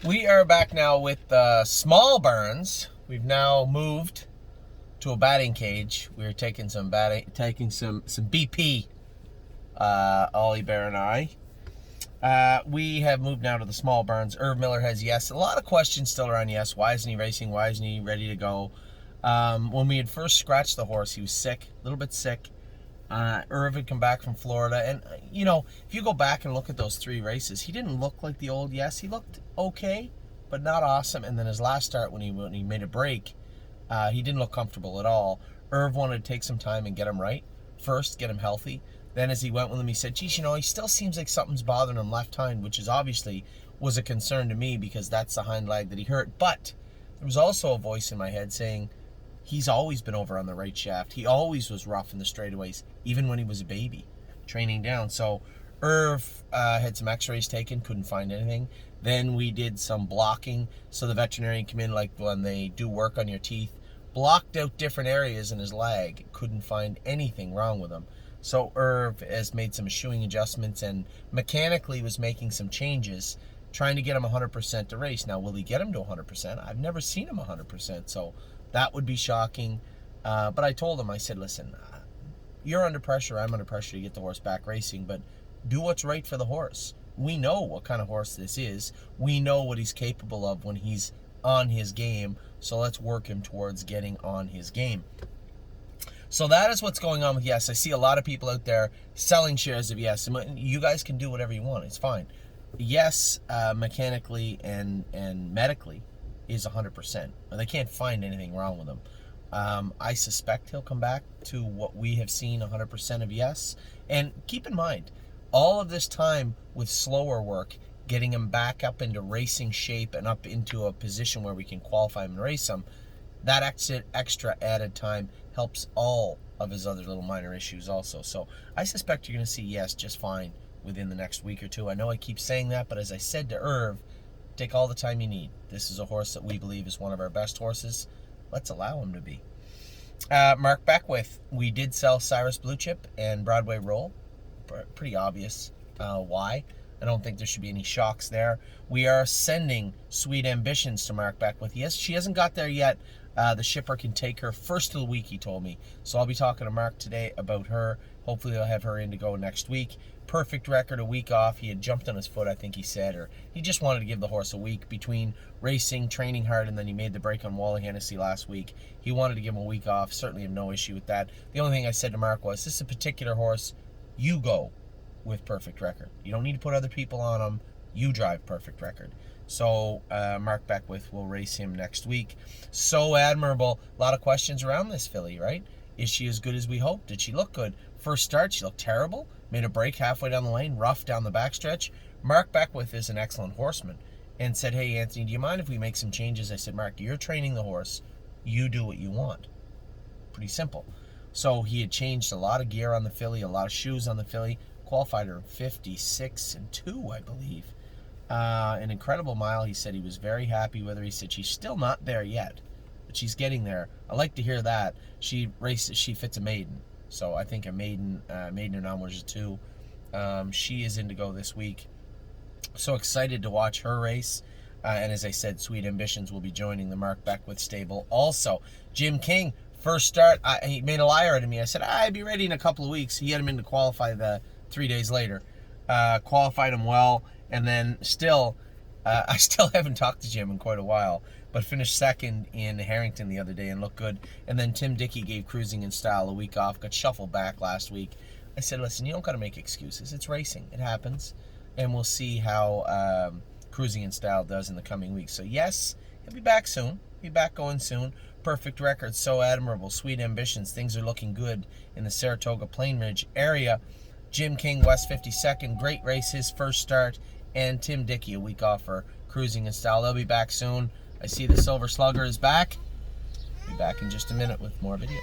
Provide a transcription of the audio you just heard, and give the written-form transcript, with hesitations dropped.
We are back now with Small Burns. We've now moved to a batting cage. We're taking some BP. Ollie Bear and I. We have moved now to the Small Burns. Irv Miller has yes. A lot of questions still around yes. Why isn't he racing? Why isn't he ready to go? When we had first scratched the horse, he was sick, a little bit sick. Irv had come back from Florida, and if you go back and look at those 3 races, he didn't look like the old Yes. He looked okay, but not awesome. And then his last start, when he made a break, he didn't look comfortable at all. Irv wanted to take some time and get him right first, get him healthy. Then as he went with him, he said, geez, he still seems like something's bothering him left hind, which is obviously was a concern to me because that's the hind leg that he hurt. But there was also a voice in my head saying, he's always been over on the right shaft. He always was rough in the straightaways, even when he was a baby, training down. So Irv had some x-rays taken, couldn't find anything. Then we did some blocking. So the veterinarian came in, like when they do work on your teeth, blocked out different areas in his leg, couldn't find anything wrong with him. So Irv has made some shoeing adjustments and mechanically was making some changes, trying to get him 100% to race. Now, will he get him to 100%? I've never seen him 100%, so that would be shocking. But I told him, I said, listen, you're under pressure, I'm under pressure to get the horse back racing, but do what's right for the horse. We know what kind of horse this is. We know what he's capable of when he's on his game, so let's work him towards getting on his game. So that is what's going on with Yes. I see a lot of people out there selling shares of Yes. And you guys can do whatever you want. It's fine. Yes, mechanically and medically is 100%. They can't find anything wrong with him. I suspect he'll come back to what we have seen, 100% of Yes. And keep in mind, all of this time with slower work, getting him back up into racing shape and up into a position where we can qualify him and race him, that extra added time helps all of his other little minor issues also. So I suspect you're going to see Yes just fine within the next week or two. I know I keep saying that, but as I said to Irv, take all the time you need. This is a horse that we believe is one of our best horses. Let's allow him to be. Mark Beckwith, we did sell Cyrus Blue Chip and Broadway Roll. Pretty obvious why. I don't think there should be any shocks there. We are sending Sweet Ambitions to Mark Beckwith. Yes, she hasn't got there yet. The shipper can take her first of the week, he told me. So I'll be talking to Mark today about her. Hopefully they'll have her in to go next week. Perfect Record, a week off. He had jumped on his foot, I think he said, or he just wanted to give the horse a week between racing, training hard, and then he made the break on Wally Hennessy last week. He wanted to give him a week off. Certainly have no issue with that. The only thing I said to Mark was, this is a particular horse. You go with Perfect Record. You don't need to put other people on him. You drive Perfect Record. So Mark Beckwith will race him next week. So admirable. A lot of questions around this filly, right? Is she as good as we hoped? Did she look good? First start, she looked terrible. Made a break halfway down the lane, rough down the backstretch. Mark Beckwith is an excellent horseman and said, hey, Anthony, do you mind if we make some changes? I said, Mark, you're training the horse. You do what you want. Pretty simple. So he had changed a lot of gear on the filly, a lot of shoes on the filly. Qualified her 56-2, I believe. An incredible mile. He said he was very happy with her. He said she's still not there yet, but she's getting there. I like to hear that. She fits a maiden. So I think a maiden and onwards too. She is in to go this week. So excited to watch her race. And as I said, Sweet Ambitions will be joining the Mark Beckwith stable. Also, Jim King, first start, he made a liar out of me. I said, I'd be ready in a couple of weeks. He had him in to qualify 3 days later. Qualified him well. And then still, I still haven't talked to Jim in quite a while, but finished second in Harrington the other day and looked good. And then Tim Dickey gave Cruising in Style a week off, got shuffled back last week. I said, listen, you don't got to make excuses. It's racing. It happens. And we'll see how Cruising in Style does in the coming weeks. So yes, he'll be back soon. Be back going soon. Perfect Record, so admirable. Sweet Ambitions. Things are looking good in the Saratoga Plain Ridge area. Jim King, West 52nd. Great race, his first start. And Tim Dickey, a week off for Cruising in Style. They'll be back soon. I see the Silver Slugger is back. Be back in just a minute with more videos.